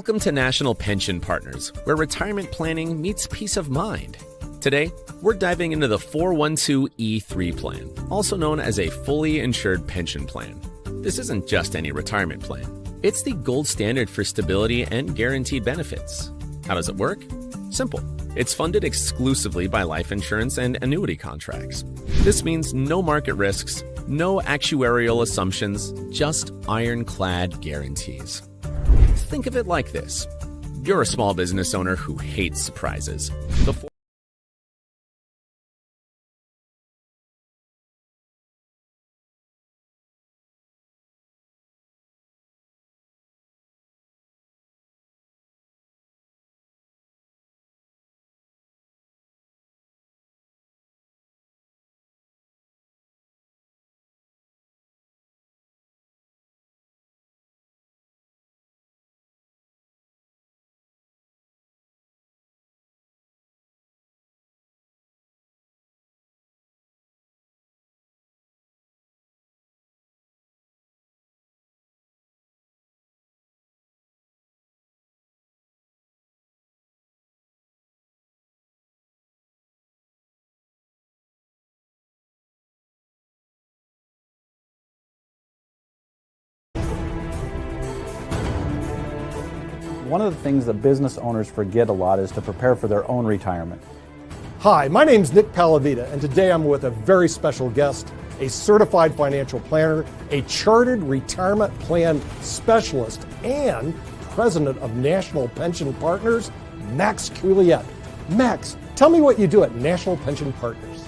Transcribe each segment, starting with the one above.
Welcome to National Pension Partners, where retirement planning meets peace of mind. Today, we're diving into the 412(e)(3 plan, also known as a fully insured pension plan. This isn't just any retirement plan. It's the gold standard for stability and guaranteed benefits. How does it work? Simple. It's funded exclusively by life insurance and annuity contracts. This means no market risks, no actuarial assumptions, just ironclad guarantees. Think of it like this. You're a small business owner who hates surprises. One of the things that business owners forget a lot is to prepare for their own retirement. Hi, my name's Nick Palavita, and today I'm with a very special guest, a certified financial planner, a chartered retirement plan specialist, and president of National Pension Partners, Max Culiet. Max, tell me what you do at National Pension Partners.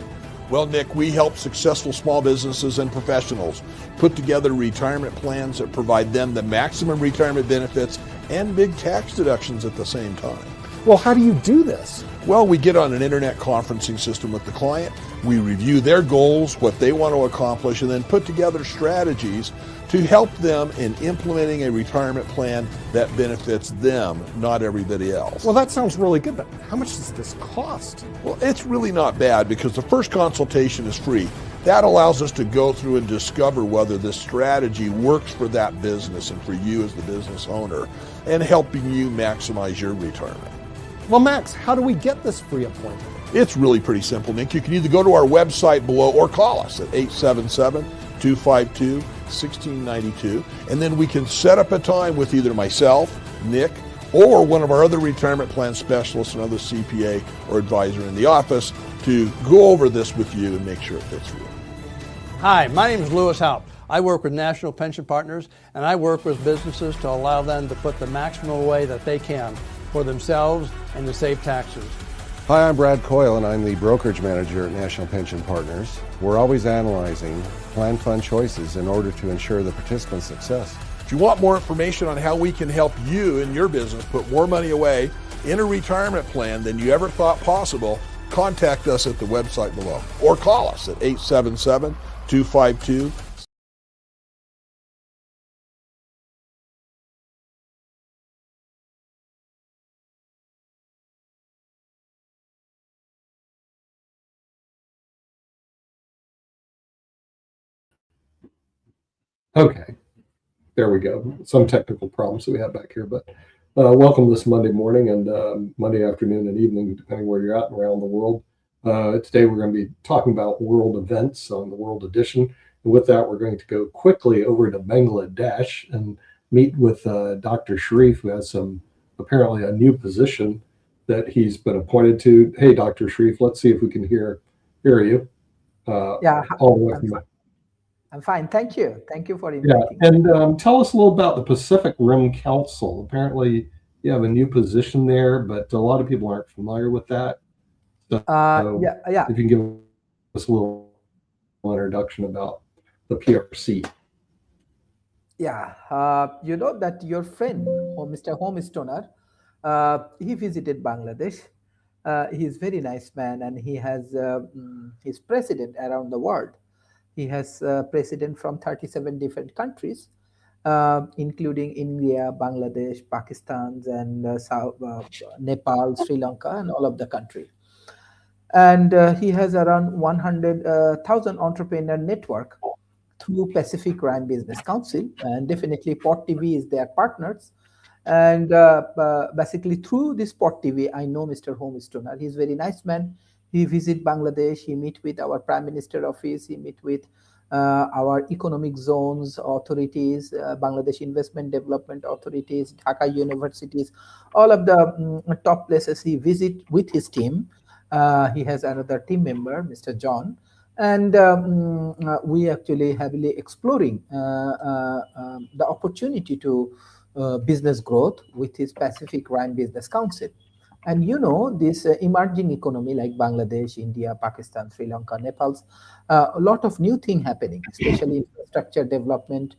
Well, Nick, we help successful small businesses and professionals put together retirement plans that provide them the maximum retirement benefits and big tax deductions at the same time. Well, how do you do this? Well, we get on an internet conferencing system with the client, we review their goals, what they want to accomplish, and then put together strategies to help them in implementing a retirement plan that benefits them, not everybody else. Well, that sounds really good, but how much does this cost? Well, it's really not bad because the first consultation is free. That allows us to go through and discover whether this strategy works for that business and for you as the business owner and helping you maximize your retirement. Well, Max, how do we get this free appointment? It's really pretty simple, Nick. You can either go to our website below or call us at 877-252-1692, and then we can set up a time with either myself, Nick, or one of our other retirement plan specialists, another CPA or advisor in the office to go over this with you and make sure it fits for you. Hi, my name is Lewis Haupt. I work with National Pension Partners, and I work with businesses to allow them to put the maximum away that they can for themselves and to save taxes. Hi, I'm Brad Coyle, and I'm the brokerage manager at National Pension Partners. We're always analyzing plan fund choices in order to ensure the participant's success. If you want more information on how we can help you and your business put more money away in a retirement plan than you ever thought possible, contact us at the website below or call us at 877-252-. Okay, there we go. Some technical problems that we have back here, but welcome this Monday morning and Monday afternoon and evening, depending where you're at around the world. Today we're going to be talking about world events on the World Edition. And with that, we're going to go quickly over to Bangladesh and meet with Dr. Sharif, who has apparently a new position that he's been appointed to. Hey, Dr. Sharif, let's see if we can hear you. Yeah, all the way from I'm fine. Thank you. Thank you for inviting me. And tell us a little about the Pacific Rim Council. Apparently, you have a new position there, but a lot of people aren't familiar with that. So yeah. If you can give us a little introduction about the PRC. Yeah, you know that your friend, Mr. Homestoner, he visited Bangladesh. He's a very nice man, and he has he's president around the world. He has president from 37 different countries, including India, Bangladesh, Pakistan, and Nepal, Sri Lanka, and all of the country. And he has around 100,000 entrepreneur network through Pacific Rim Business Council, and definitely Port TV is their partners. And basically through this Pot TV, I know Mr. Home Stoner. He's a very nice man. He visit Bangladesh. He meet with our Prime Minister office. He meet with our economic zones authorities, Bangladesh Investment Development Authorities, Dhaka universities, all of the top places he visit with his team. He has another team member, Mr. John, and we actually heavily exploring the opportunity to business growth with his Pacific Rim Business Council. And you know, this emerging economy like Bangladesh, India, Pakistan, Sri Lanka, Nepal, a lot of new thing happening, especially infrastructure development,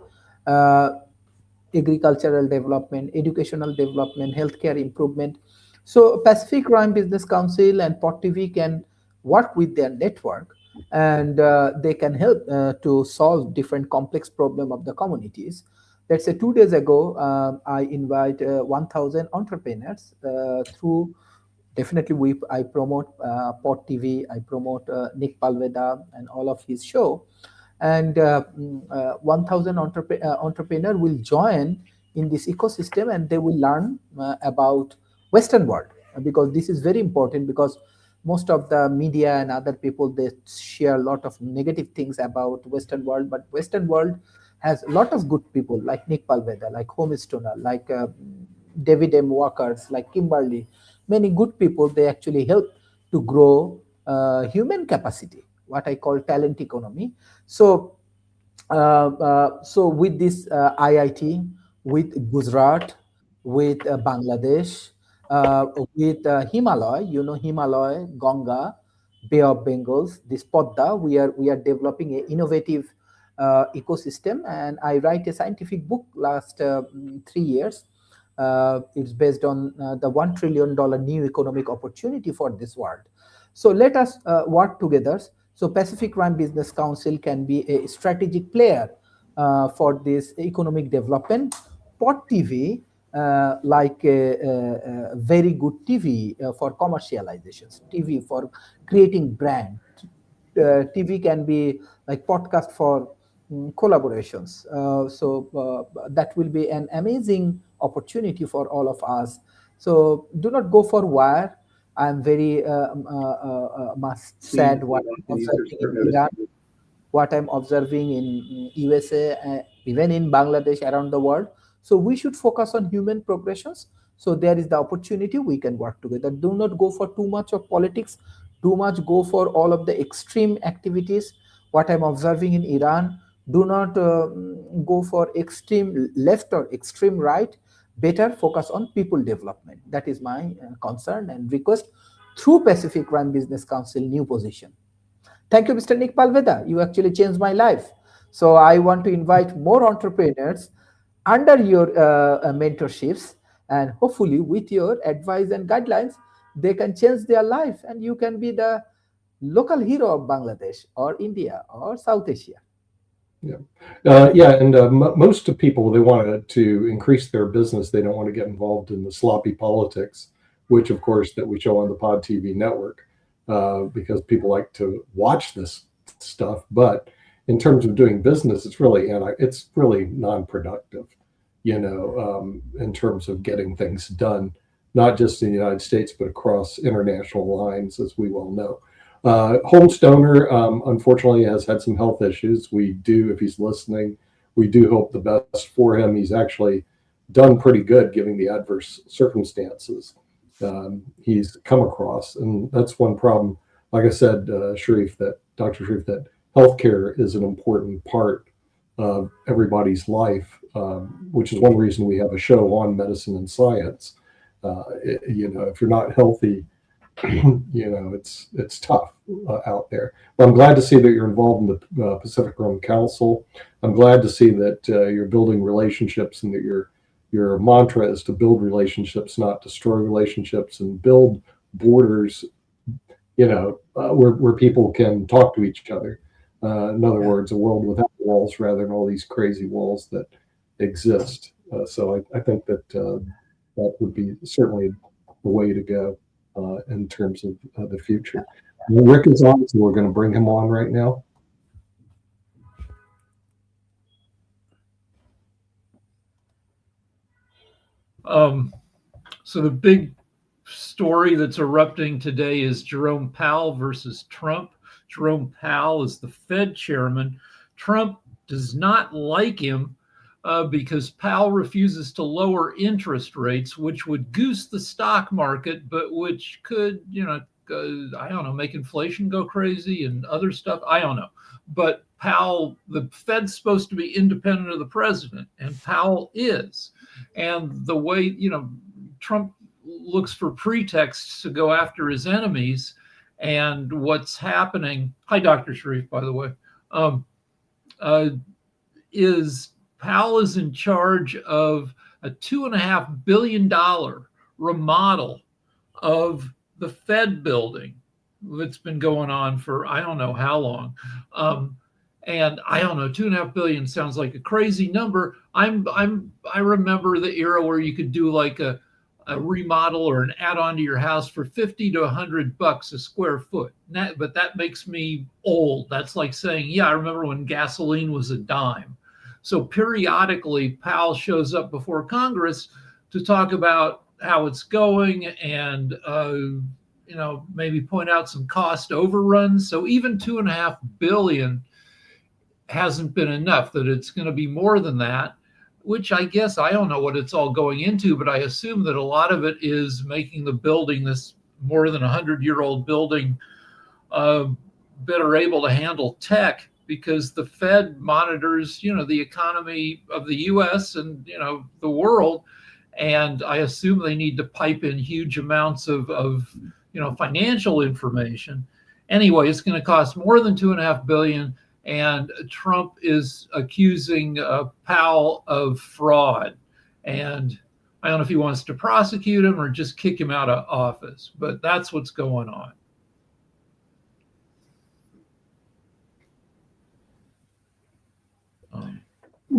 agricultural development, educational development, healthcare improvement. So Pacific Rim Business Council and Pot TV can work with their network, and they can help to solve different complex problem of the communities. Let's say 2 days ago, I invite 1,000 entrepreneurs through. Definitely, I promote Pot TV, I promote Nick Palveda and all of his show, and 1,000 entrepreneur will join in this ecosystem, and they will learn about Western world, because this is very important, because most of the media and other people, they share a lot of negative things about Western world, but Western world has a lot of good people like Nick Palveda, like Home Stoner, like David M. Walkers, like Kimberly. Many good people, they actually help to grow human capacity, what I call talent economy. So, so with this IIT, with Gujarat, with Bangladesh, with Himalaya, you know, Himalaya, Ganga, Bay of Bengals, this Podda, we are developing an innovative ecosystem, and I write a scientific book last 3 years. It's based on the $1 trillion new economic opportunity for this world. So let us work together. So Pacific Rim Business Council can be a strategic player for this economic development. Pot TV, like a very good TV for commercializations, TV for creating brand. TV can be like podcast for collaborations. So that will be an amazing opportunity for all of us. So do not go for wire. I'm very much sad what I'm observing in Iran, what I'm observing in USA, even in Bangladesh, around the world. So we should focus on human progressions. So there is the opportunity, we can work together. Do not go for too much of politics. Do much go for all of the extreme activities. What I'm observing in Iran, do not go for extreme left or extreme right. Better focus on people development. That is my concern and request through Pacific Rim Business Council new position. Thank you, Mr. Nick Palveda. You actually changed my life. So I want to invite more entrepreneurs under your mentorships, and hopefully with your advice and guidelines, they can change their life, and you can be the local hero of Bangladesh or India or South Asia. Yeah, and most of people, they want to increase their business. They don't want to get involved in the sloppy politics, which of course that we show on the Pod TV network, because people like to watch this stuff. But in terms of doing business, it's really non-productive, in terms of getting things done, not just in the United States, but across international lines, as we well know. Home Stoner, unfortunately, has had some health issues. We do, if he's listening, we do hope the best for him. He's actually done pretty good given the adverse circumstances he's come across. And that's one problem, like I said, Dr. Sharif, that healthcare is an important part of everybody's life, which is one reason we have a show on medicine and science. If you're not healthy, it's tough out there. But I'm glad to see that you're involved in the Pacific Rim Council. I'm glad to see that you're building relationships, and that your mantra is to build relationships, not destroy relationships, and build borders, where people can talk to each other. In other words, a world without walls rather than all these crazy walls that exist. So I think that that would be certainly the way to go in terms of the future. Rick is on, so we're going to bring him on right now. So the big story that's erupting today is Jerome Powell versus Trump. Jerome Powell is the Fed chairman. Trump does not like him because Powell refuses to lower interest rates, which would goose the stock market, but which could, I don't know, make inflation go crazy and other stuff. I don't know. But Powell, the Fed's supposed to be independent of the president, and Powell is. And the way, Trump looks for pretexts to go after his enemies. And what's happening, hi, Dr. Sharif, by the way, is Powell is in charge of a $2.5 billion remodel of the Fed building that's been going on for I don't know how long. And I don't know, $2.5 billion sounds like a crazy number. I remember the era where you could do like a remodel or an add-on to your house for $50 to $100 a square foot. But that makes me old. That's like saying, yeah, I remember when gasoline was a dime. So periodically, Powell shows up before Congress to talk about how it's going and maybe point out some cost overruns. So even $2.5 billion hasn't been enough, that it's going to be more than that, which I guess I don't know what it's all going into, but I assume that a lot of it is making the building, this more than 100-year-old building, better able to handle tech, because the Fed monitors, the economy of the U.S. and, the world. And I assume they need to pipe in huge amounts of financial information. Anyway, it's going to cost more than $2.5 billion. And Trump is accusing Powell of fraud. And I don't know if he wants to prosecute him or just kick him out of office, but that's what's going on.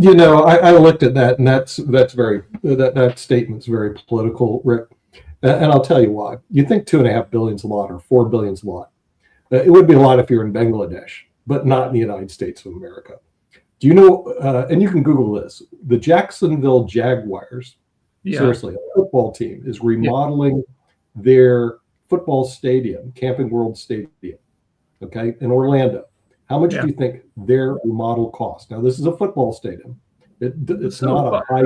I looked at that, and that's very that statement's very political, Rick. And I'll tell you why. You think $2.5 billion's a lot or $4 billion's a lot? It would be a lot if you're in Bangladesh, but not in the United States of America. Do you know? And you can Google this. The Jacksonville Jaguars, seriously, a football team, is remodeling their football stadium, Camping World Stadium, okay, in Orlando. How much do you think their remodel cost? Now, this is a football stadium. It's so not a high.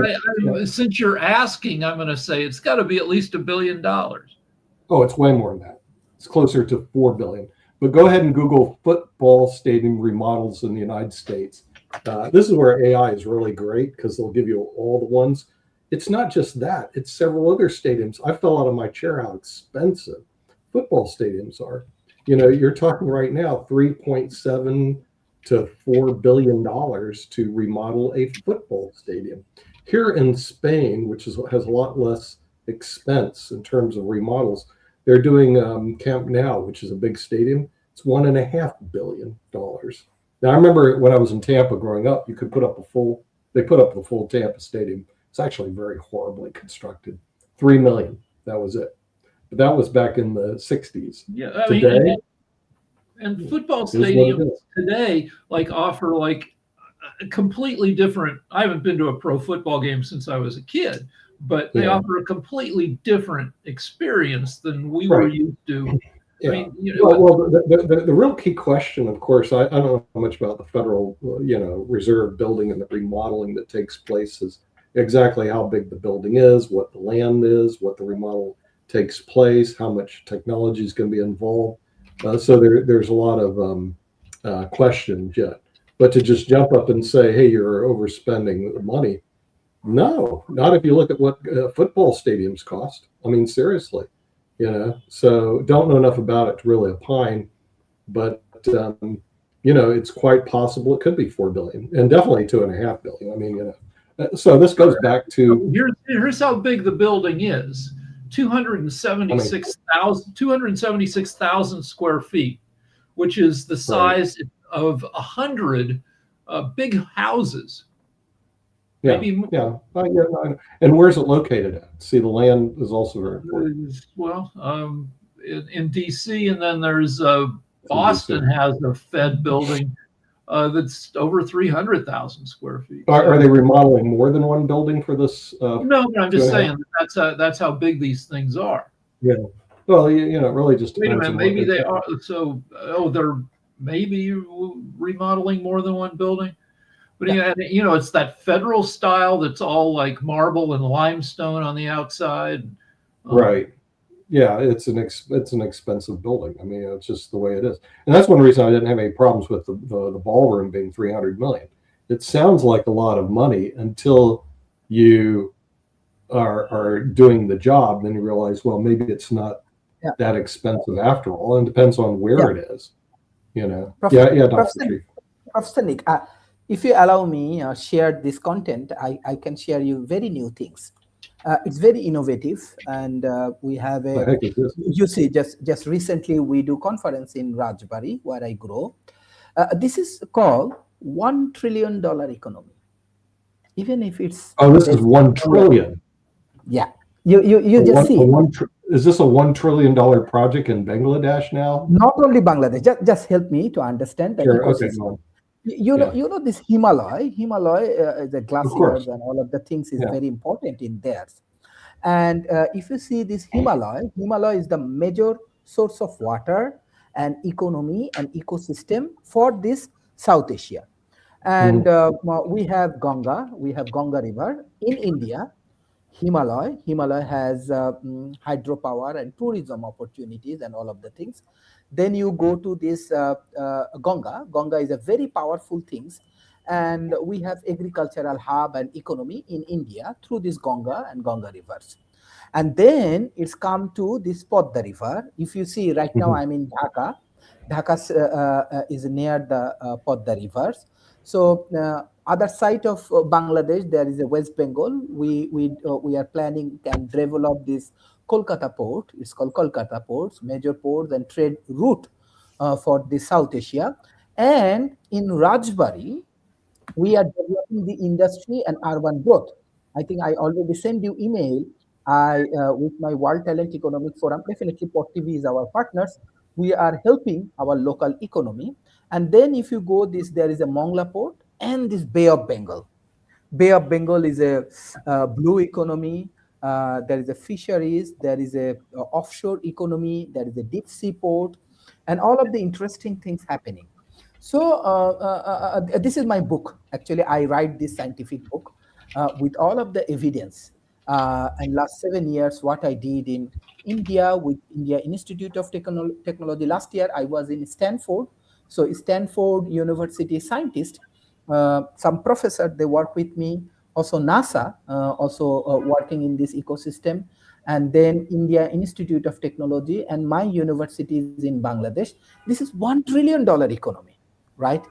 Since you're asking, I'm going to say it's got to be at least $1 billion. Oh, it's way more than that. It's closer to $4 billion. But go ahead and Google football stadium remodels in the United States. This is where AI is really great because they'll give you all the ones. It's not just that. It's several other stadiums. I fell out of my chair how expensive football stadiums are. You're talking right now $3.7 to $4 billion to remodel a football stadium. Here in Spain, which has a lot less expense in terms of remodels, they're doing Camp Nou, which is a big stadium. It's $1.5 billion. Now, I remember when I was in Tampa growing up, you could put up they put up the full Tampa stadium. It's actually very horribly constructed. $3 million, that was it. But that was back in the 60s. Yeah, today, and football stadiums today offer a completely different. I haven't been to a pro football game since I was a kid, but they offer a completely different experience than we were used to. Yeah. The real key question, of course, I don't know much about the Federal, Reserve building and the remodeling that takes place is exactly how big the building is, what the land is, what the remodel takes place, how much technology is going to be involved. So there's a lot of questions yet. But to just jump up and say, hey, you're overspending money. No, not if you look at what football stadiums cost. I mean, seriously, so don't know enough about it to really opine. But, it's quite possible it could be $4 billion and definitely $2.5 billion. I mean, so this goes back to. Here's how big the building is. 276,000 square feet, which is the size of 100 big houses. Yeah, And where's it located at? See, the land is also very important. Well, in D.C., and then there's Boston has a Fed building that's over 300,000 square feet. Are they remodeling more than one building for this? No, but I'm just saying that's how big these things are. Yeah. Well, it really just Wait a depends minute, on maybe what they are. So, they're maybe remodeling more than one building. But it's that federal style that's all like marble and limestone on the outside. Right. Yeah, it's an expensive building. I mean, it's just the way it is, and that's one reason I didn't have any problems with the ballroom being $300 million. It sounds like a lot of money until you are doing the job, then you realize, well, maybe it's not that expensive after all, and it depends on where it is. Professor Nick, if you allow me share this content, I can share you very new things. It's very innovative, and we have you see, just recently we do conference in Rajbari where I grow. This is called $1 trillion economy. Even if it's this is 1 trillion. Yeah, you just see. Is this a $1 trillion project in Bangladesh now? Not only Bangladesh. Just help me to understand that. Sure, okay, you know this Himalaya, the glaciers and all of the things is very important in there. And if you see this Himalaya is the major source of water and economy and ecosystem for this South Asia. And we have Ganga River in India. Himalaya has hydropower and tourism opportunities and all of the things. Then you go to this Ganga is a very powerful thing, and we have agricultural hub and economy in India through this Ganga and Ganga rivers. And then it's come to this Podda river. If you see right now, I'm in Dhaka. Dhaka is near the Podda rivers. So other side of Bangladesh, there is a West Bengal. We are planning and develop this Kolkata port. It's called Kolkata ports, major ports and trade route for the South Asia. And in Rajbari, we are developing the industry and urban growth. I think I already sent you email. With my World Talent Economic Forum, definitely Port TV is our partners. We are helping our local economy. And then if you go there is a Mongla port and this Bay of Bengal. Bay of Bengal is a blue economy. There is a fisheries, there is a offshore economy, there is a deep sea port, and all of the interesting things happening. So this is my book. Actually, I write this scientific book with all of the evidence. And last 7 years, what I did in India with India Institute of Technology. Last year, I was in Stanford. So Stanford University scientist, some professor, they work with me. Also NASA, working in this ecosystem. And then India Institute of Technology and my universities in Bangladesh. This is $1 trillion economy, right?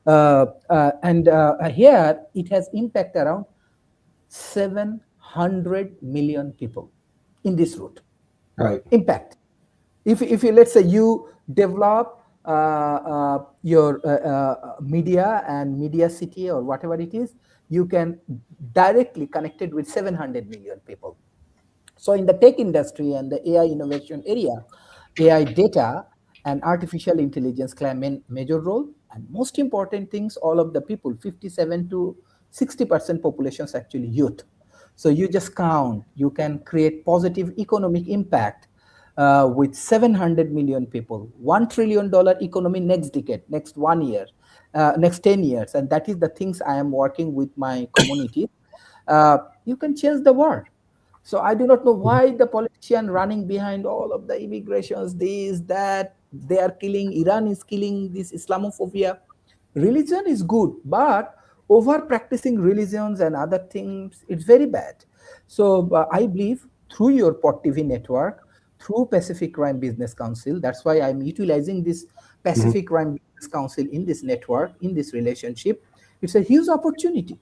And here it has impact around 700 million people in this route. Right. Impact. If you, let's say you develop your media and media city or whatever it is, you can directly connect it with 700 million people. So in the tech industry and the AI innovation area, AI data and artificial intelligence play a major role. And most important things, all of the people, 57 to 60% population is actually youth. So you just count, you can create positive economic impact with 700 million people, $1 trillion economy next decade, next 1 year, next 10 years. And that is the things I am working with my community. You can change the world. So I do not know why the politician running behind all of the immigrations, this, that, they are killing, Iran is killing this Islamophobia. Religion is good, but over practicing religions and other things, it's very bad. So I believe through your Port TV network, through Pacific Crime Business Council, that's why I'm utilizing this Pacific Crime Business Council in this network, in this relationship. It's a huge opportunity.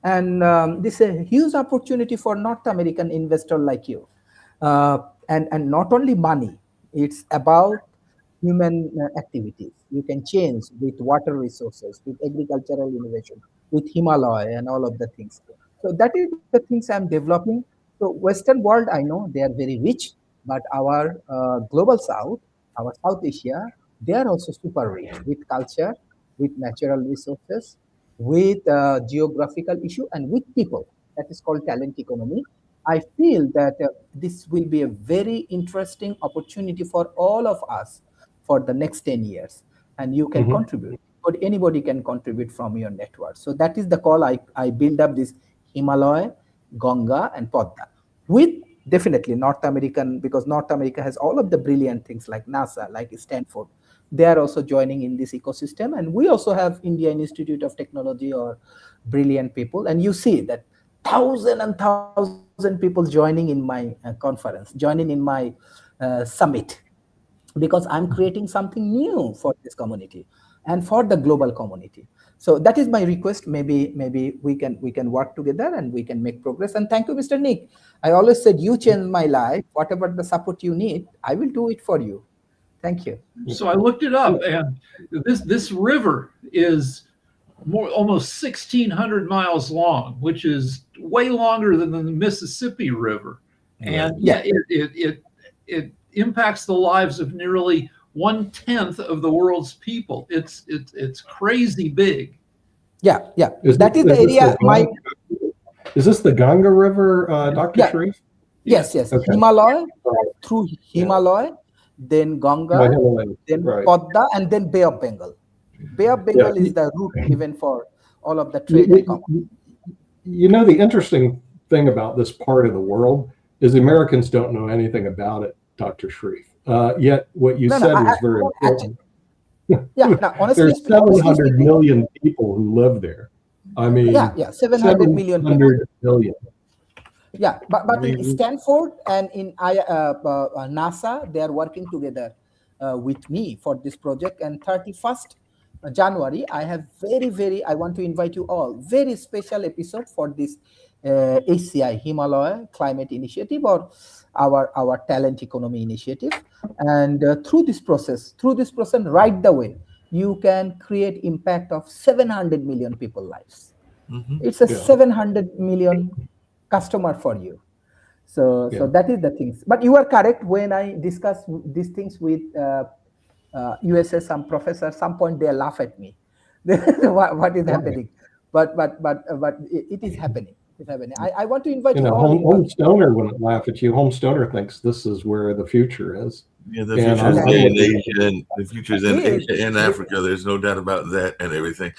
And this is a huge opportunity for North American investor like you. And not only money, it's about human activities. You can change with water resources, with agricultural innovation, with Himalaya and all of the things. So that is the things I'm developing. So Western world, I know they are very rich, but our global South, our South Asia, they are also super rich with culture, with natural resources, with geographical issue, and with people. That is called talent economy. I feel that this will be a very interesting opportunity for all of us for the next 10 years. And you can contribute, but anybody can contribute from your network. So that is the call. I build up this Himalaya, Ganga, and Padma with definitely North American, because North America has all of the brilliant things like NASA, like Stanford. They are also joining in this ecosystem. And we also have Indian Institute of Technology or brilliant people. And you see that thousands and thousands people joining in my conference, joining in my summit, because I'm creating something new for this community and for the global community. So that is my request. Maybe we can work together and we can make progress. And thank you, Mr. Nick. I always said you changed my life. Whatever the support you need, I will do it for you. Thank you. So I looked it up, and this river is almost 1,600 miles long, which is way longer than the Mississippi River, and it impacts the lives of nearly 1/10 of the world's people. It's crazy big. Yeah. That is the area. Is this the Ganga River, Dr. Sharif? Yes. Okay. Himalaya, through Himalaya, then Ganga, then Padma, and then Bay of Bengal. Bay of Bengal is the route even for all of the trade and commerce. You know, the interesting thing about this part of the world is the Americans don't know anything about it, Dr. Sharif. Yet what you said is very important. Honestly, there's 700 million people who live there. I mean, 700 million people. 700 million. Yeah, but in Stanford and in NASA, they are working together with me for this project. And 31st January, I have I want to invite you all, very special episode for this HCI, Himalaya Climate Initiative, or our talent economy initiative. And through this process, right the way, you can create impact of 700 million people lives. It's a 700 million customer for you. So that is the things. But you are correct. When I discuss these things with USA, some professors, some point they laugh at me. what is happening? But it is happening. It's happening. I want to invite you all. Home Stoner wouldn't laugh at you. Home Stoner thinks this is where the future is. Yeah, the future is in Asia, and the future is in Asia and Africa. There's no doubt about that and everything.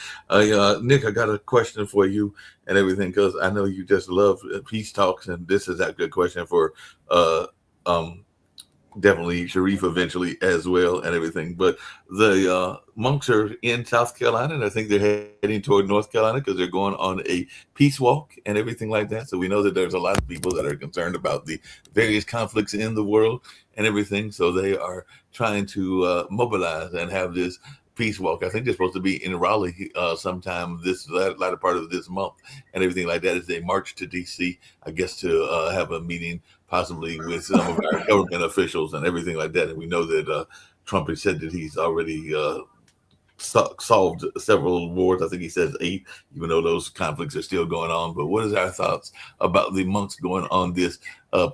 Nick, I got a question for you and everything, because I know you just love peace talks, and this is a good question for definitely Sharif eventually as well and everything. But the monks are in South Carolina, and I think they're heading toward North Carolina because they're going on a peace walk and everything like that. So we know that there's a lot of people that are concerned about the various conflicts in the world and everything. So they are trying to mobilize and have this peace walk. I think they're supposed to be in Raleigh sometime this latter part of this month and everything like that, as they march to DC, I guess, to have a meeting possibly with some of our government officials and everything like that. And we know that Trump has said that he's already solved several wars. I think he says 8, even though those conflicts are still going on. But what is our thoughts about the monks going on this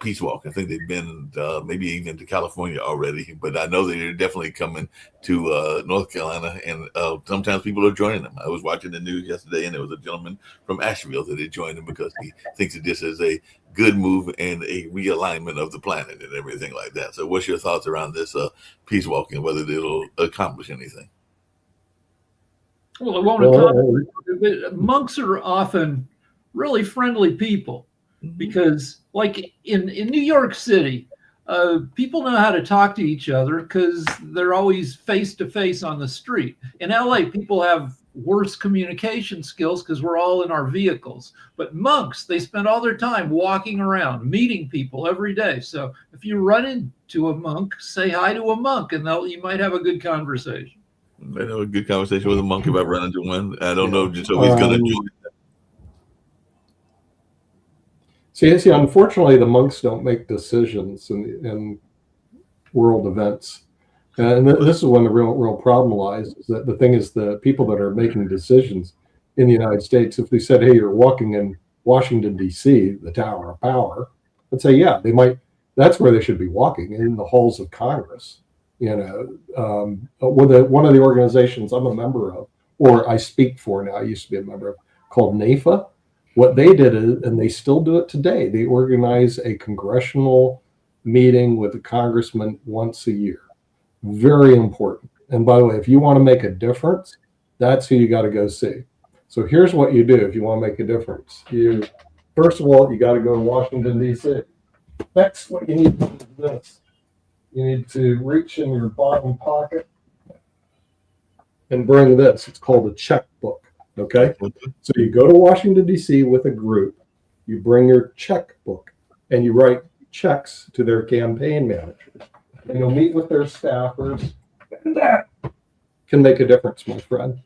peace walk? I think they've been maybe even to California already, but I know they're definitely coming to North Carolina, and sometimes people are joining them. I was watching the news yesterday, and there was a gentleman from Asheville that had joined them because he thinks that this is a good move and a realignment of the planet and everything like that. So what's your thoughts around this peace walk and whether it'll accomplish anything? Well, it won't accomplish. Monks are often really friendly people, because like in New York City, people know how to talk to each other because they're always face to face on the street. In LA, people have worse communication skills because we're all in our vehicles. But monks, they spend all their time walking around, meeting people every day. So if you run into a monk, say hi to a monk, and you might have a good conversation. I know a good conversation with a monk if I run into one. I don't know just so he's going to join. See, unfortunately, the monks don't make decisions in world events. And this is when the real problem lies, is that the thing is, the people that are making decisions in the United States, if they said, hey, you're walking in Washington, D.C., the Tower of Power, I'd say, yeah, they might. That's where they should be walking, in the halls of Congress. You know, one of the organizations I'm a member of or I speak for now, I used to be a member of, called NAFA. What they did is, and they still do it today, they organize a congressional meeting with the congressman once a year. Very important. And by the way, if you want to make a difference, that's who you got to go see. So here's what you do if you want to make a difference. First of all, you got to go to Washington, D.C. Next, what you need to do is this. You need to reach in your bottom pocket and bring this. It's called a checkbook. Okay? So you go to Washington, D.C. with a group. You bring your checkbook and you write checks to their campaign managers. And you'll meet with their staffers. And that can make a difference, my friend.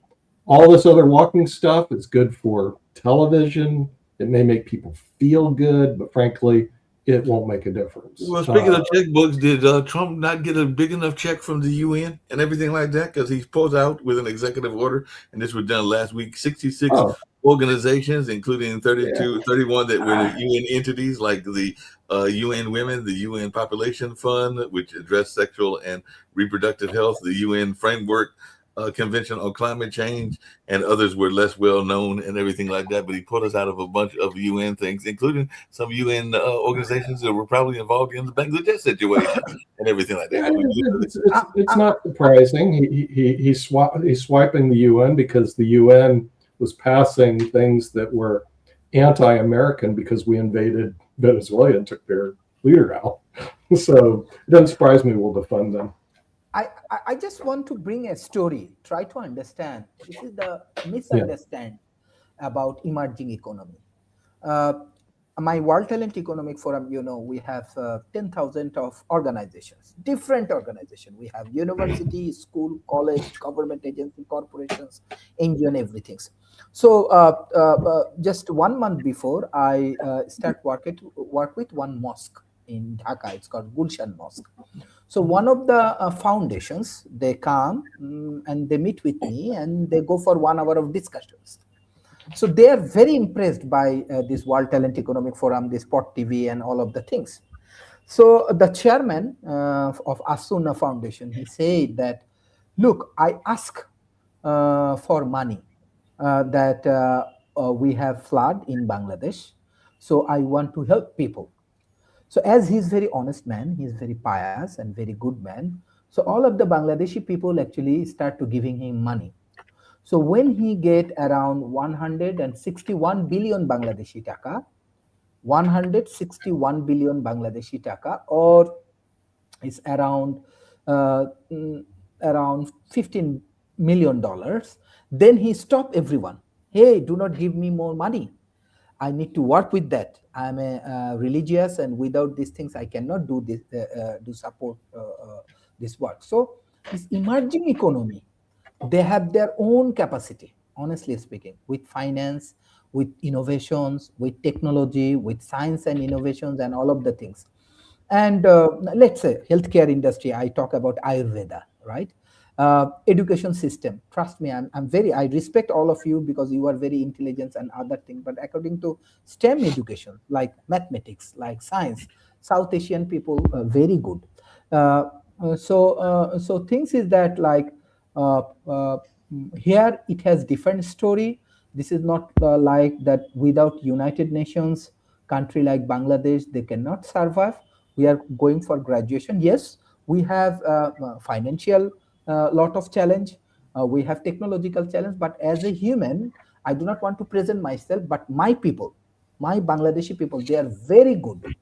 All this other walking stuff is good for television. It may make people feel good, but frankly, it won't make a difference. Well, speaking of checkbooks, did Trump not get a big enough check from the UN and everything like that? Because he pulled out with an executive order, and this was done last week, 66 organizations, including 31 that were the UN entities, like the UN Women, the UN Population Fund, which addressed sexual and reproductive health, the UN Framework Convention on Climate Change, and others were less well known and everything like that. But he pulled us out of a bunch of UN things, including some UN organizations that were probably involved in the Bangladesh situation and everything like that. It's not surprising. He's swiping the UN because the UN was passing things that were anti-American because we invaded Venezuela and took their leader out. So it doesn't surprise me we'll defund them. I just want to bring a story, try to understand. This is the misunderstanding about emerging economy. My World Talent Economic Forum, we have 10,000 of organizations, different organizations. We have university, school, college, government agency, corporations, NGO, and everything. So just 1 month before, I start work with one mosque in Dhaka. It's called Gulshan Mosque. So one of the foundations, they come and they meet with me and they go for 1 hour of discussions. So they are very impressed by this World Talent Economic Forum, this Spot TV and all of the things. So the chairman of As-Sunnah Foundation, he said that, look, I ask for money that we have flood in Bangladesh. So I want to help people. So as he's very honest man, he's very pious and very good man. So all of the Bangladeshi people actually start to giving him money. So when he get around 161 billion Bangladeshi taka, 161 billion Bangladeshi taka, or it's around $15 million, then he stopped everyone. Hey, do not give me more money. I need to work with that. I'm a religious, and without these things, I cannot do this. Do support this work. So this emerging economy, they have their own capacity. Honestly speaking, with finance, with innovations, with technology, with science and innovations, and all of the things. And let's say healthcare industry. I talk about Ayurveda, right? Education system. Trust me, I respect all of you because you are very intelligent and other things. But according to STEM education, like mathematics, like science, South Asian people are very good. So things is that like here it has different story. This is not like that without United Nations, country like Bangladesh, they cannot survive. We are going for graduation. Yes, we have financial lot of challenge. We have technological challenge, but as a human, I do not want to present myself, but my people, my Bangladeshi people, they are very good.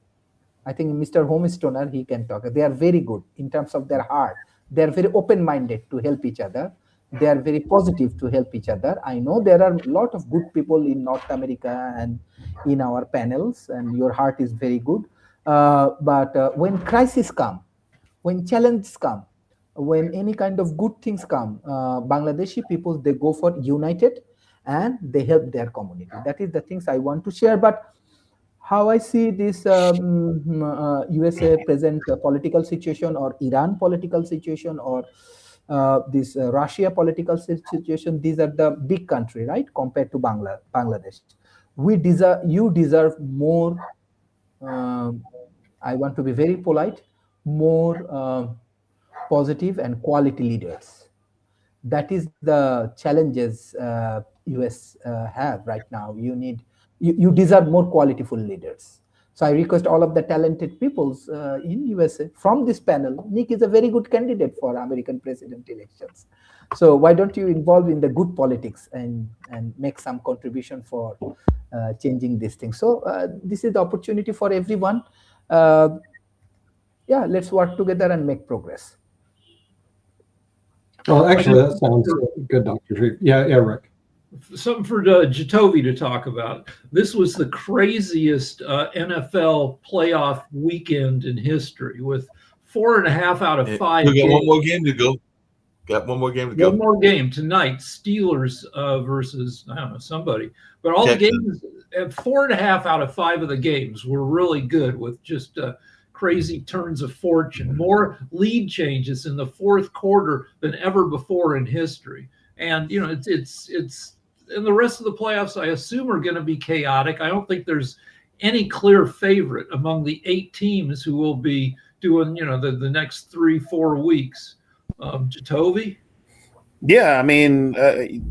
I think Mr. Homestoner, he can talk. They are very good in terms of their heart. They are very open-minded to help each other. They are very positive to help each other. I know there are a lot of good people in North America and in our panels, and your heart is very good. But when crisis come, when challenges come, when any kind of good things come, Bangladeshi people, they go for united and they help their community. That is the things I want to share. But how I see this USA present political situation, or Iran political situation, or this Russia political situation, these are the big country, right? Compared to Bangladesh. You deserve more, I want to be very polite, more positive and quality leaders. That is the challenges US have right now. You deserve more qualityful leaders. So I request all of the talented peoples in USA from this panel. Nick is a very good candidate for American president elections. So why don't you involve in the good politics and make some contribution for changing this thing? So this is the opportunity for everyone. Yeah, let's work together and make progress. Well, actually, that sounds good, Dr. Sharif. Yeah, Rick. Something for Jatovi to talk about. This was the craziest NFL playoff weekend in history, with 4.5 out of 5. We got one more game to go. Got one more game to go. One more game tonight. Steelers versus, I don't know, somebody. But all the games, 4.5 out of 5 of the games were really good, with just crazy turns of fortune. More lead changes in the fourth quarter than ever before in history. And, you know, it's and the rest of the playoffs, I assume, are going to be chaotic. I don't think there's any clear favorite among the 8 teams who will be doing, you know, the next 3-4 weeks. Jatovi? Yeah, I mean,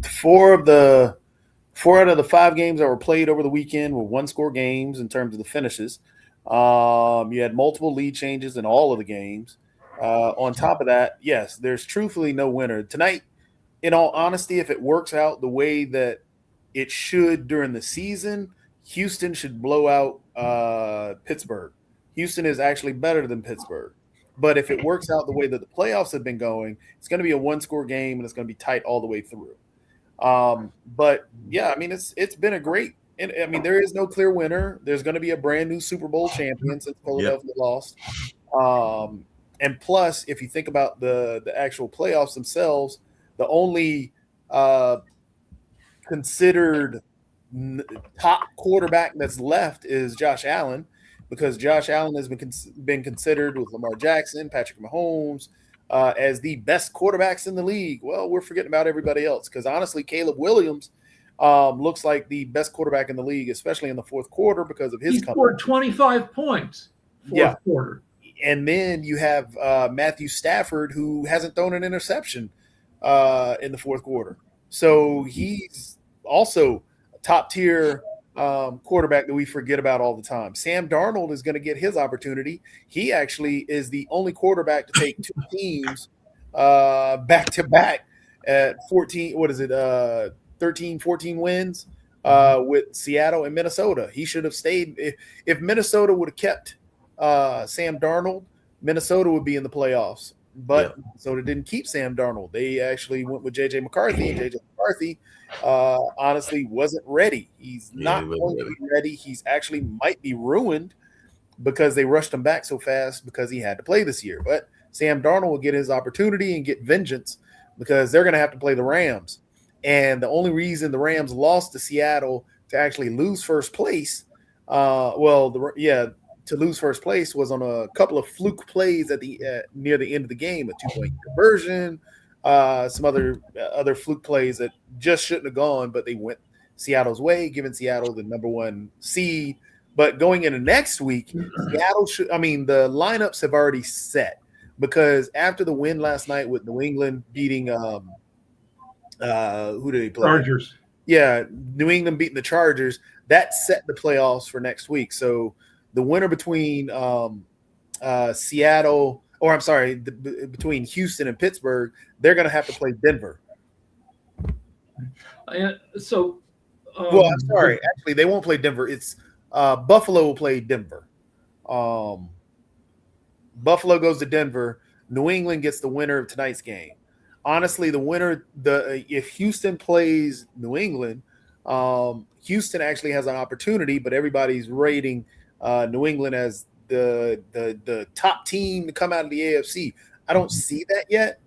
4 out of the 5 games that were played over the weekend were 1-score games in terms of the finishes. You had multiple lead changes in all of the games. On top of that, yes, there's truthfully no winner. Tonight, in all honesty, if it works out the way that it should during the season, Houston should blow out Pittsburgh. Houston is actually better than Pittsburgh. But if it works out the way that the playoffs have been going, it's going to be a 1-score game, and it's going to be tight all the way through. But, yeah, I mean, it's been a great – I mean, there is no clear winner. There's going to be a brand-new Super Bowl champion since Philadelphia lost. And plus, if you think about the actual playoffs themselves, the only considered top quarterback that's left is Josh Allen, because Josh Allen has been considered with Lamar Jackson, Patrick Mahomes, as the best quarterbacks in the league. Well, we're forgetting about everybody else, because honestly, Caleb Williams looks like the best quarterback in the league, especially in the fourth quarter because of his. He scored 25 points fourth quarter. And then you have Matthew Stafford, who hasn't thrown an interception in the fourth quarter. So he's also a top-tier quarterback that we forget about all the time. Sam Darnold is going to get his opportunity. He actually is the only quarterback to take 2 teams back-to-back at 13, 14 wins with Seattle and Minnesota. He should have stayed. If Minnesota would have kept Sam Darnold, Minnesota would be in the playoffs. But Minnesota didn't keep Sam Darnold. They actually went with J.J. McCarthy, and J.J. McCarthy honestly wasn't ready. He's not going to be ready. He's actually might be ruined because they rushed him back so fast because he had to play this year. But Sam Darnold will get his opportunity and get vengeance because they're going to have to play the Rams. And the only reason the Rams lost to Seattle to actually lose first place, to lose first place was on a couple of fluke plays at the near the end of the game, a 2-point conversion, some other fluke plays that just shouldn't have gone, but they went Seattle's way, giving Seattle the number 1 seed. But going into next week, the lineups have already set, because after the win last night with New England beating who did they play? Chargers. Yeah, New England beating the Chargers. That set the playoffs for next week. So the winner between between Houston and Pittsburgh, they're going to have to play Denver. I'm sorry. Actually, they won't play Denver. It's Buffalo will play Denver. Buffalo goes to Denver. New England gets the winner of tonight's game. Honestly, if Houston plays New England, Houston actually has an opportunity, but everybody's rating New England as the top team to come out of the AFC. I don't see that yet.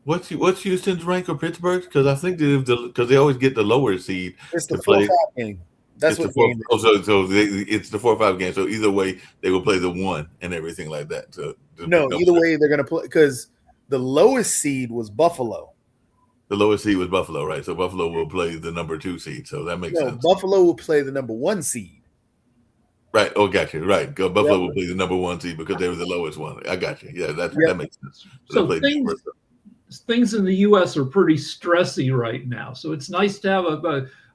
What's Houston's rank or Pittsburgh's? Because I think because they always get the lower seed. It's the 4-5 game. That's what game. It's the 4-5 game. So either way, they will play the 1 and everything like that. So either way they're going to play, because the lowest seed was Buffalo. The lowest seed was Buffalo, right? So Buffalo will play the number 2 seed. So that makes sense. Buffalo will play the number 1 seed. Right. Oh, got you. Right. Buffalo will play the number 1 seed because they were the lowest one. I got you. Yeah, that makes sense. So things in the U.S. are pretty stressy right now. So it's nice to have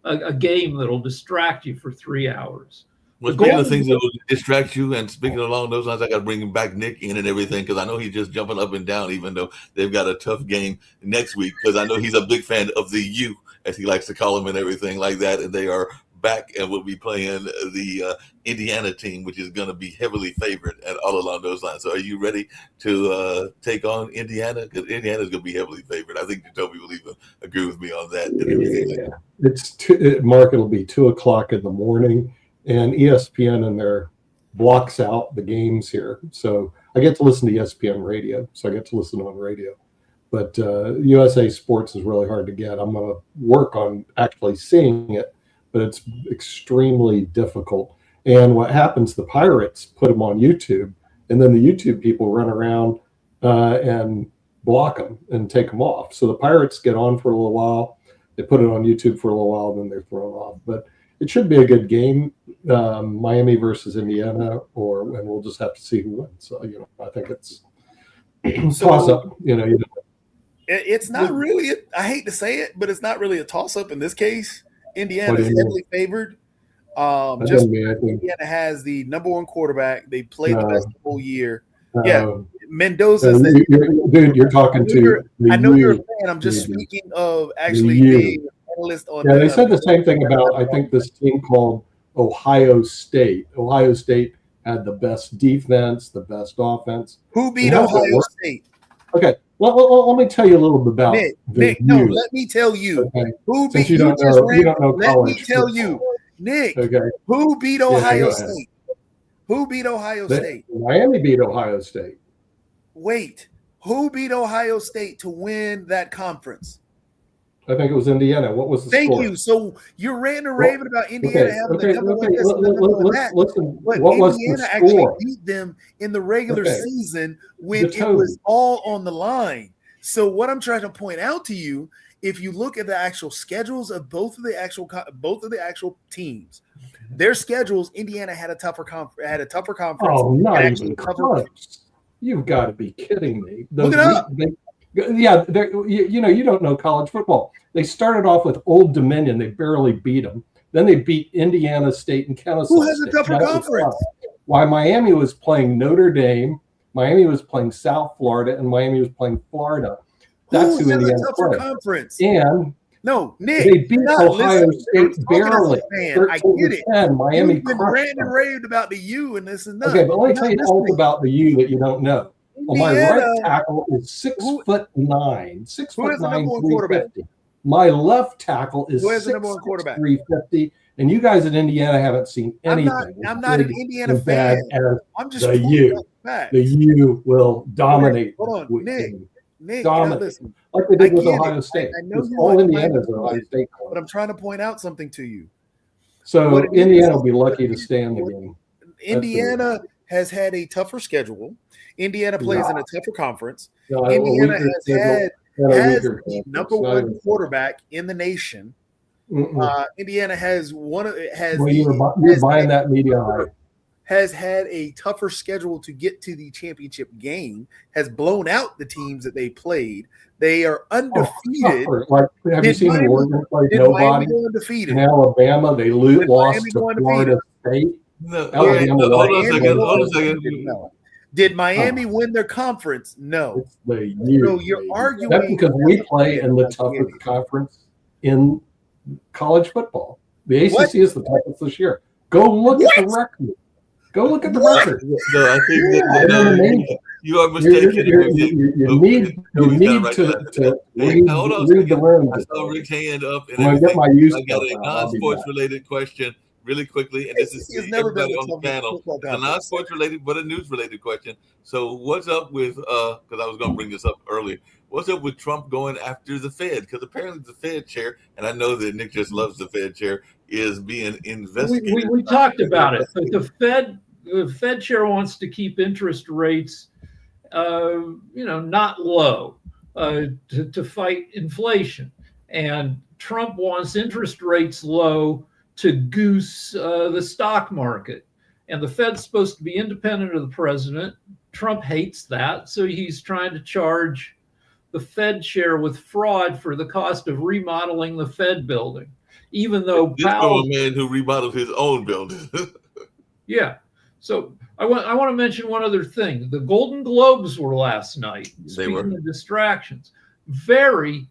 a game that'll distract you for 3 hours. Well, speaking of things that will distract you, and speaking along those lines, I got to bring back Nick in and everything, because I know he's just jumping up and down, even though they've got a tough game next week, because I know he's a big fan of the U, as he likes to call them, and everything like that. And they are back and will be playing the Indiana team, which is going to be heavily favored and all along those lines. So are you ready to take on Indiana? Because Indiana is going to be heavily favored. I think Jacoby will even agree with me on that. And everything like that. It's Mark, it'll be 2:00 in the morning. And ESPN in there blocks out the games here. So I get to listen to ESPN radio. So I get to listen on radio. But USA Sports is really hard to get. I'm going to work on actually seeing it, but it's extremely difficult. And what happens, the Pirates put them on YouTube, and then the YouTube people run around and block them and take them off. So the Pirates get on for a little while. They put it on YouTube for a little while, and then they're thrown off. But it should be a good game, Miami versus Indiana, and we'll just have to see who wins. So, I think it's toss up. It's not really. I hate to say it, but it's not really a toss up in this case. Indiana is heavily favored. Indiana has the number one quarterback. They played the best the whole year. Mendoza's dude. You're talking to. I know you're a fan. I'm just speaking of actually being. They said the same thing about, I think, this team called Ohio State. Ohio State had the best defense, the best offense. Who beat Ohio State? Okay, well, let me tell you a little bit about Nick. No, let me tell you. Okay. Who Since beat you don't know Let me college tell football. you, Nick. Okay. Who beat Ohio State? Who beat Ohio State? Miami beat Ohio State. Wait, who beat Ohio State to win that conference? I think it was Indiana. What was the score? Thank you. So you're ranting and raving about Indiana having the number one this and the number one that. Listen, but what was Indiana the actually score? beat them in the regular season when The it total. was all on the line. So what I'm trying to point out to you, if you look at the actual schedules of both of the actual teams, their schedules, Indiana had a tougher conference. Oh, not and even tougher- close. You've got to be kidding me. Look it up. You don't know college football. They started off with Old Dominion. They barely beat them. Then they beat Indiana State and Kennesaw Who has a State. tougher That was conference? tough. Why Miami was playing Notre Dame, Miami was playing South Florida, and Miami was playing Florida. That's who has Indiana a tougher played. conference? And No, Nick. they beat not Ohio listening. State I'm talking barely. as a fan. I get it. 13-10. Miami You've been crushed ranting them. and raved about the U and this and that. Okay, but let me You're tell you not all listening. about the U that you don't know. Well, my Indiana- right tackle is 6'9", 6'9", Who has the number one quarterback? 350. My left tackle is Who has the number one quarterback? 350. And you guys in Indiana haven't seen anything. I'm not an as Indiana big and fan. bad as I'm just the pointing U. out facts. The U will dominate. Hold on, this Nick. game. Nick, you're not Dominate. listening. Like they did I with get it. Ohio State. I know It's you all like Indiana's Miami, Ohio State. But I'm trying to point out something to you. So what it Indiana is- will be lucky to stay in the game. Indiana has had a tougher schedule. Indiana plays in a tougher conference. No, Indiana weaker has schedule and a has weaker the conference. number Not one even- quarterback in the nation. Indiana has Well, you're buying that media hype. has had a tougher schedule to get to the championship game, has blown out the teams that they played. They are undefeated. Like, have you Did seen Miami- Oregon play did nobody? Miami go undefeated? In Alabama, they Did lost Miami to go Florida State. No, Alabama hold on a lost. second. Hold on a second. No. Did Miami win their conference? No. It's the year. So you're baby. arguing- That's because we play in the toughest conference in college football. The ACC What? is the toughest this year. Go look at the record. Go look at the record. No, I think that you are You mistaken. need to read the room. I saw Rick's hand up, and I'm gonna get my everything. use I got a stuff out. I'll be non-sports back. related question really quickly, and this is It's to never been everybody the on the toughest panel. football It's a conference. non-sports related, but a news related question. So, what's up with? Because I was going to bring this up earlier. What's up with Trump going after the Fed? Because apparently the Fed chair, and I know that Nick just loves the Fed chair, is being investigated. We talked about it. But the Fed chair wants to keep interest rates, not low, to fight inflation, and Trump wants interest rates low to goose the stock market. And the Fed's supposed to be independent of the president. Trump hates that, so he's trying to charge the Fed share with fraud for the cost of remodeling the Fed building, even though This Powell, from a man who remodeled his own building. yeah. So I want to mention one other thing. The Golden Globes were last night. They Speaking were. of distractions, very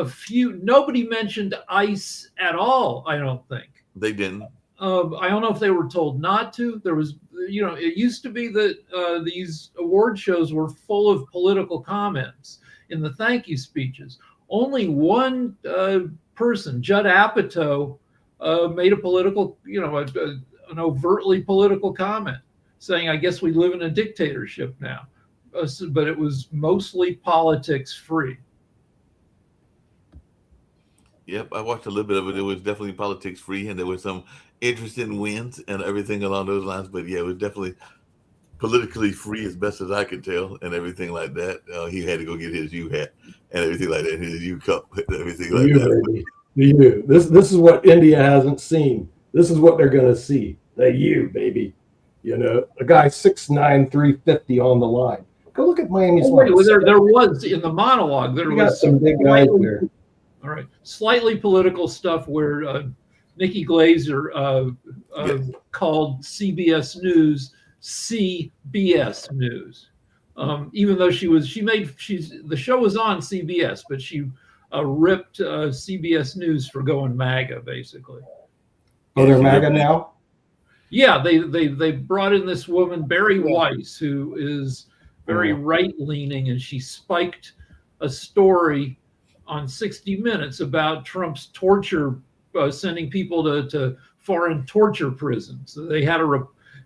few. Nobody mentioned ICE at all. I don't think. They didn't. I don't know if they were told not to. There was, it used to be that these award shows were full of political comments in the thank you speeches. Only one person, Judd Apatow, made a political, an overtly political comment saying, I guess we live in a dictatorship now. But it was mostly politics free. Yep, I watched a little bit of it. It was definitely politics free, and there was some interesting wins and everything along those lines. But yeah, it was definitely politically free as best as I could tell, and everything like that. He had to go get his U hat and everything like that, his U cup and everything like that. Baby. The U. This is what India hasn't seen. This is what they're going to see. The U, baby. A guy 6'9", 350 on the line. Go look at Miami's line. There was in the monologue. There was some big guys there. All right, slightly political stuff where Nikki Glaser called CBS News CBS News, even though the show was on CBS, but she ripped CBS News for going MAGA, basically. Oh, they're MAGA now? Yeah, they brought in this woman, Barry Weiss, who is very right-leaning, and she spiked a story on 60 Minutes about Trump's torture, sending people to foreign torture prisons. So they had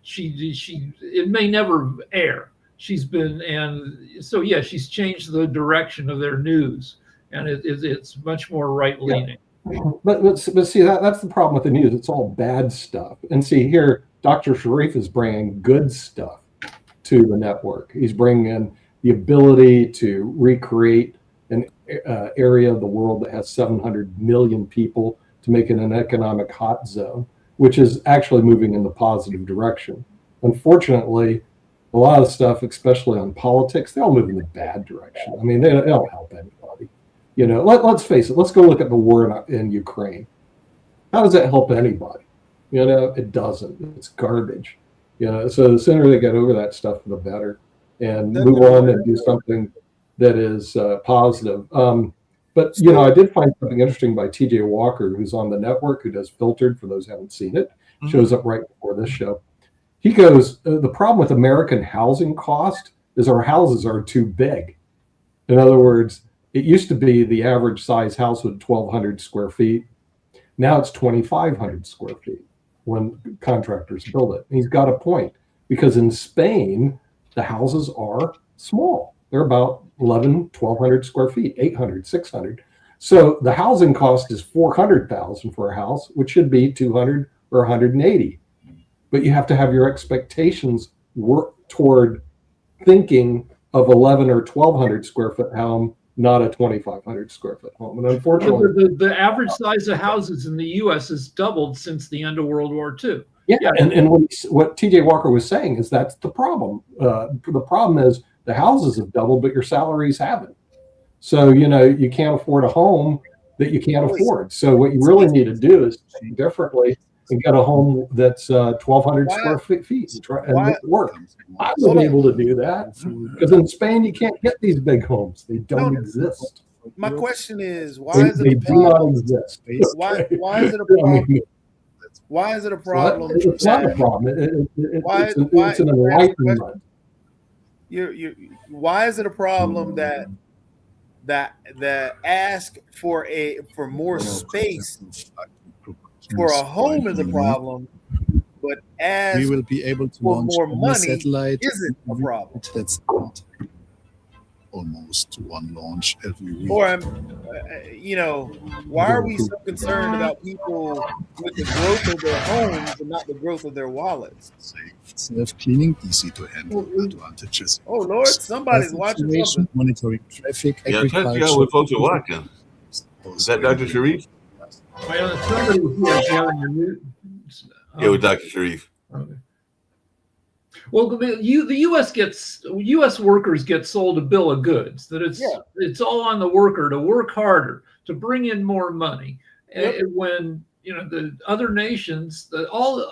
it may never air. She's changed the direction of their news, and it's much more right-leaning. Yeah. But see, that's the problem with the news. It's all bad stuff. And see here, Dr. Sharif is bringing good stuff to the network. He's bringing in the ability to recreate an area of the world that has 700 million people to make it an economic hot zone, which is actually moving in the positive direction. Unfortunately, a lot of stuff, especially on politics, they all move in the bad direction. I mean, they don't help anybody. Let's face it. Let's go look at the war in Ukraine. How does that help anybody? It doesn't. It's garbage. So the sooner they get over that stuff, the better, and move on and do something that is positive. But I did find something interesting by T.J. Walker, who's on the network, who does Filtered, for those who haven't seen it. Shows up right before this show. He goes, the problem with American housing cost is our houses are too big. In other words, it used to be the average size house was 1,200 square feet. Now it's 2,500 square feet when contractors build it. And he's got a point, because in Spain, the houses are small. They're about 1,200 square feet, 800, 600. So the housing cost is $400,000 for a house, which should be 200 or 180. But you have to have your expectations work toward thinking of 1,100 or 1,200 square foot home, not a 2,500 square foot home. And unfortunately, the average size of houses in the U.S. has doubled since the end of World War II. Yeah. And what T.J. Walker was saying is that's the problem. The problem is the houses have doubled, but your salaries haven't. So, you can't afford a home that you can't afford. So what you really need to do is think differently and get a home that's 1,200 square feet and make it work. I was able to do that because in Spain, you can't get these big homes. They don't exist. My question is, why is it a do not exist. Why is it a problem? Why is it a problem? It's not a problem. It's an enlightenment. Why is it a problem that ask for more space for a home is a problem, but ask we will be able to for launch more money satellite isn't a problem? That's almost one launch every week. Or, why are we so concerned about people with the growth of their homes and not the growth of their wallets? Self-cleaning, easy to handle advantages. Oh, Lord, somebody's watching something. Monitoring traffic, Yeah, try to figure out what folks are watching. Is that Dr. Sharif? Somebody was yelling your news. Yeah, with Dr. Sharif. Okay. Well, the U.S. workers get sold a bill of goods that it's all on the worker to work harder to bring in more money. Yep. And when the other nations,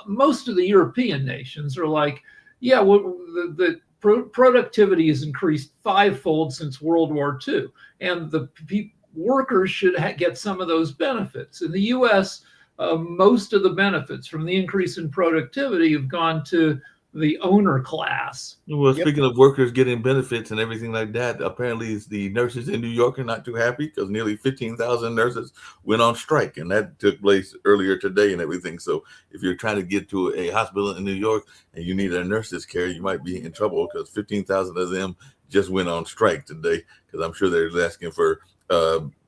most of the European nations are like, yeah, well, the productivity has increased fivefold since World War II, and the workers should get some of those benefits. In the U.S., most of the benefits from the increase in productivity have gone to the owner class. Well, speaking of workers getting benefits and everything like that, apparently the nurses in New York are not too happy because nearly 15,000 nurses went on strike, and that took place earlier today and everything. So if you're trying to get to a hospital in New York and you need a nurse's care, you might be in trouble because 15,000 of them just went on strike today, because I'm sure they're asking for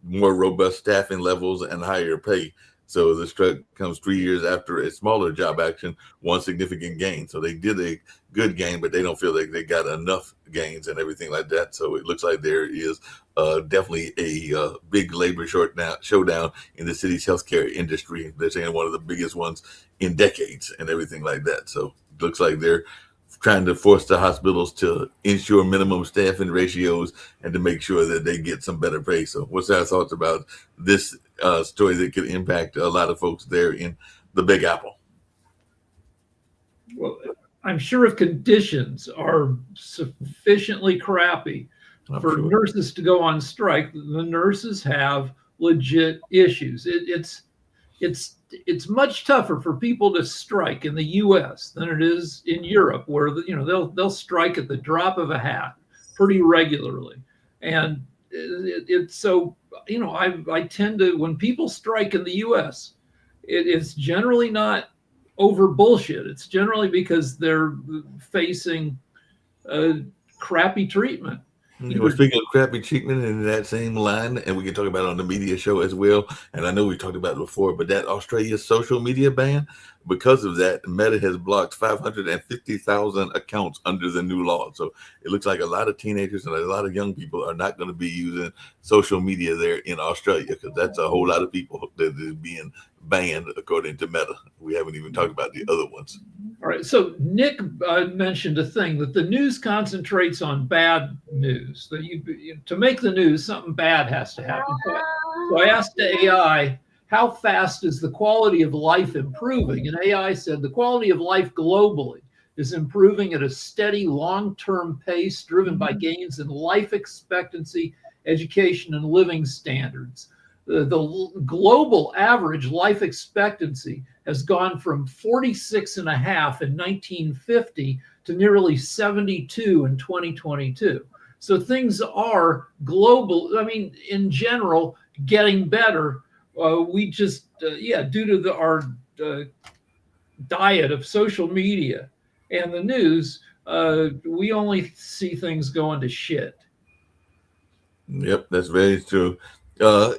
more robust staffing levels and higher pay. So the strike comes 3 years after a smaller job action, one significant gain. So they did a good gain, but they don't feel like they got enough gains and everything like that. So it looks like there is definitely a big labor showdown in the city's healthcare industry. They're saying one of the biggest ones in decades and everything like that. So it looks like they're trying to force the hospitals to ensure minimum staffing ratios and to make sure that they get some better pay. So what's our thoughts about this story that could impact a lot of folks there in the Big Apple? Well, I'm sure if conditions are sufficiently crappy for nurses to go on strike, the nurses have legit issues. It's much tougher for people to strike in the U.S. than it is in Europe, where they'll strike at the drop of a hat pretty regularly, and it's so I tend to, when people strike in the U.S., it's generally not over bullshit. It's generally because they're facing crappy treatment. We're speaking of crappy treatment in that same line, and we can talk about it on the media show as well. And I know we talked about it before, but that Australia social media ban, because of that, Meta has blocked 550,000 accounts under the new law. So it looks like a lot of teenagers and a lot of young people are not going to be using social media there in Australia, because that's a whole lot of people that is being banned according to Meta. We haven't even talked about the other ones. All right. So Nick mentioned a thing that the news concentrates on bad news. That to make the news, something bad has to happen. So I asked the AI, how fast is the quality of life improving? And AI said the quality of life globally is improving at a steady long-term pace driven by gains in life expectancy, education, and living standards. The global average life expectancy has gone from 46 and a half in 1950 to nearly 72 in 2022. So things are global. I mean, in general, getting better. We just, due to our diet of social media and the news, we only see things going to shit. Yep, that's very true.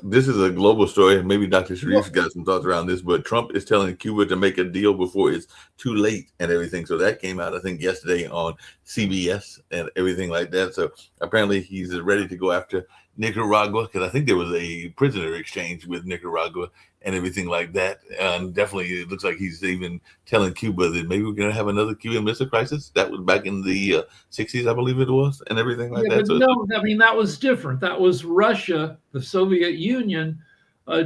This is a global story, and maybe Dr. Sharif's got some thoughts around this, but Trump is telling Cuba to make a deal before it's too late and everything. So that came out, I think, yesterday on CBS and everything like that. So apparently he's ready to go after Nicaragua, because I think there was a prisoner exchange with Nicaragua and everything like that. And definitely it looks like he's even telling Cuba that maybe we're going to have another Cuban Missile Crisis. That was back in the 60s, I believe it was, and everything like that. But no, I mean, that was different. That was Russia, the Soviet Union,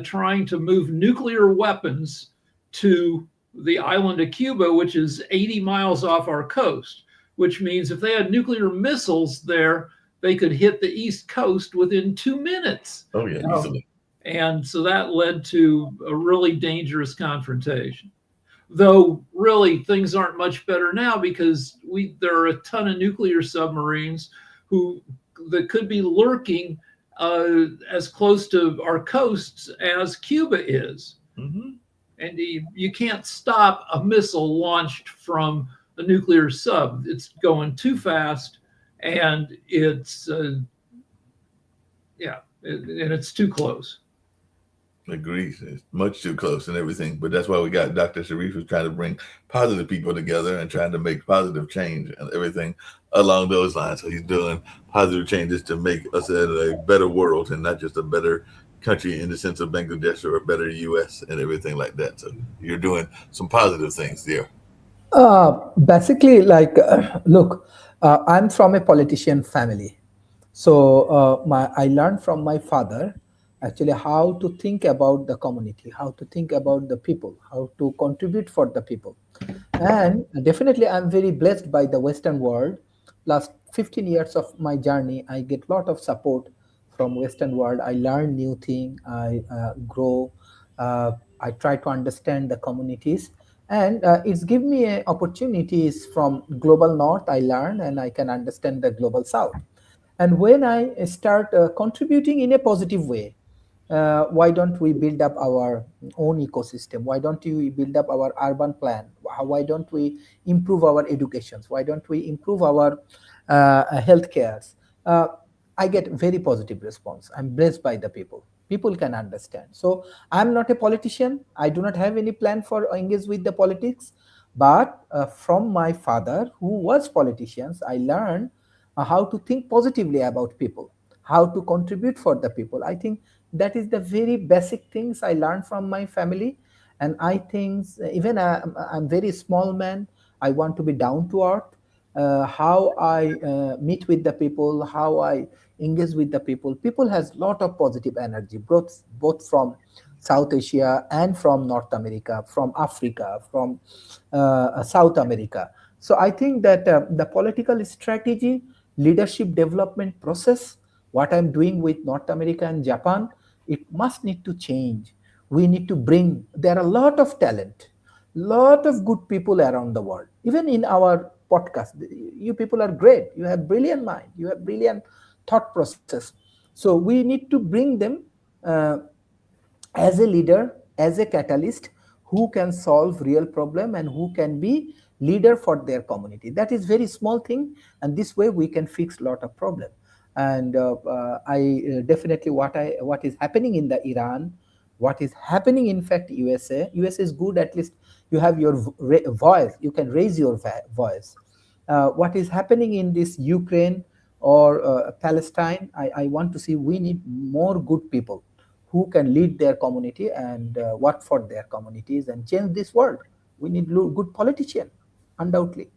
trying to move nuclear weapons to the island of Cuba, which is 80 miles off our coast, which means if they had nuclear missiles there, they could hit the East Coast within 2 minutes. Oh, yeah, easily. And so that led to a really dangerous confrontation. Though really things aren't much better now, because there are a ton of nuclear submarines that could be lurking as close to our coasts as Cuba is. Mm-hmm. And you can't stop a missile launched from a nuclear sub. It's going too fast, and it's and it's too close. Agreed. It's much too close and everything. But that's why we got Dr. Sharif, who's trying to bring positive people together and trying to make positive change and everything along those lines. So he's doing positive changes to make us a better world, and not just a better country in the sense of Bangladesh or a better U.S. and everything like that. So you're doing some positive things there. Basically, like, look, I'm from a politician family. So I learned from my father actually how to think about the community, how to think about the people, how to contribute for the people. And definitely, I'm very blessed by the Western world. Last 15 years of my journey, I get a lot of support from Western world. I learn new thing. I grow. I try to understand the communities, and it's give me opportunities from global North. I learn, and I can understand the global South. And when I start contributing in a positive way, why don't we build up our own ecosystem? Why don't we build up our urban plan? Why don't we improve our educations? Why don't we improve our healthcare? Uh, I get very positive response. I'm blessed by the people. People can understand. So I'm not a politician. I do not have any plan for engage with the politics. But from my father, who was politicians, I learned how to think positively about people, how to contribute for the people. I think that is the very basic things I learned from my family. And I think even I'm very small man, I want to be down to earth. How I meet with the people, how I engage with the people. People has lot of positive energy, both from South Asia and from North America, from Africa, from South America. So I think that the political strategy, leadership development process, what I'm doing with North America and Japan, it must need to change. We need to bring, there are a lot of talent, lot of good people around the world. Even in our podcast, you people are great. You have brilliant mind. You have brilliant thought process. So we need to bring them as a leader, as a catalyst, who can solve real problem and who can be leader for their community. That is very small thing, and this way we can fix a lot of problem. And I definitely what is happening in the Iran, what is happening in fact USA is good. At least you have your voice, you can raise your voice. What is happening in this Ukraine or Palestine, I want to see we need more good people who can lead their community and work for their communities and change this world. We need good politician, undoubtedly.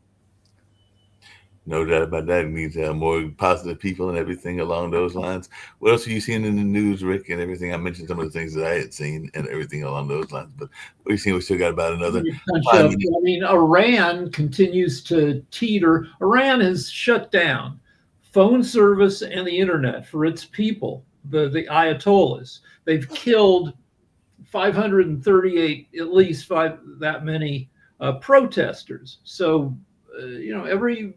No doubt about that. It needs to have more positive people and everything along those lines. What else are you seeing in the news, Rick, and everything? I mentioned some of the things that I had seen and everything along those lines. But what are you seeing? We still got about another 5 minutes. I mean, Iran continues to teeter. Iran has shut down phone service and the internet for its people, the Ayatollahs. They've killed 538, at least that many protesters. So, every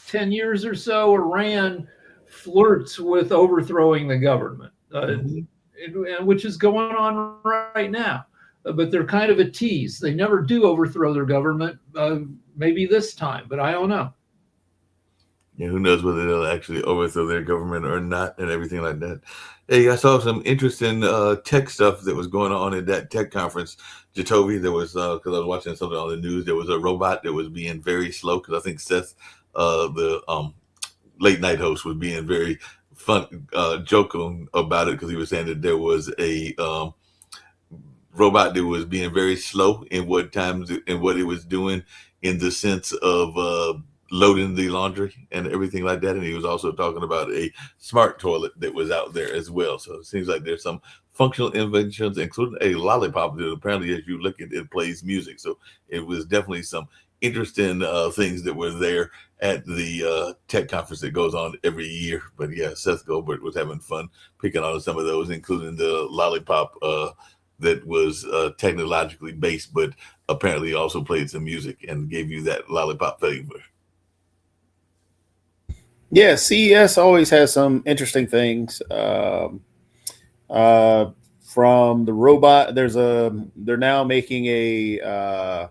10 years or so, Iran flirts with overthrowing the government, which is going on right now. But they're kind of a tease. They never do overthrow their government. Maybe this time, but I don't know. Yeah, who knows whether they'll actually overthrow their government or not and everything like that. Hey, I saw some interesting tech stuff that was going on at that tech conference. Jacoby, there was, because I was watching something on the news, there was a robot that was being very slow, because I think Seth, the late night host, was being very fun, joking about it, because he was saying that there was a robot that was being very slow in what it was doing, in the sense of loading the laundry and everything like that. And he was also talking about a smart toilet that was out there as well. So it seems like there's some functional inventions, including a lollipop that apparently, as you look at it, plays music. So it was definitely some interesting things that were there at the tech conference that goes on every year. But yeah, Seth Goldberg was having fun picking on some of those, including the lollipop that was technologically based, but apparently also played some music and gave you that lollipop flavor. Yeah, CES always has some interesting things. From the robot, they're now making a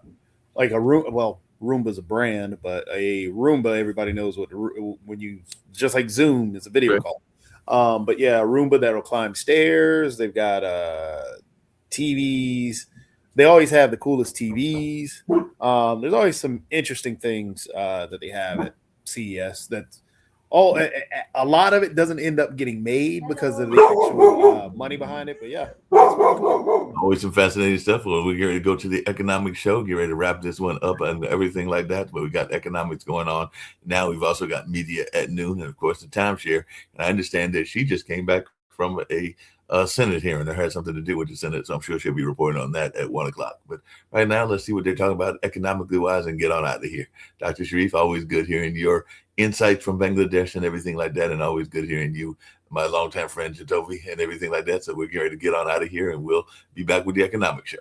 like a Roomba. Well, Roomba's a brand, but a Roomba, everybody knows when you just like Zoom, it's a video call. But yeah, a Roomba that'll climb stairs. They've got TVs. They always have the coolest TVs. There's always some interesting things that they have at CES. That's a lot of it doesn't end up getting made because of the actual money behind it. But yeah, that's pretty cool. Always some fascinating stuff. Well, we're ready to go to the economic show, get ready to wrap this one up and everything like that. But we got economics going on. Now we've also got media at noon and, of course, the timeshare. And I understand that she just came back from a Senate hearing that had something to do with the Senate. So I'm sure she'll be reporting on that at 1 o'clock. But right now, let's see what they're talking about economically wise and get on out of here. Dr. Sharif, always good hearing your insights from Bangladesh and everything like that. And always good hearing you, my longtime friend Jatovi, and everything like that. So we're getting ready to get on out of here, and we'll be back with the economic show.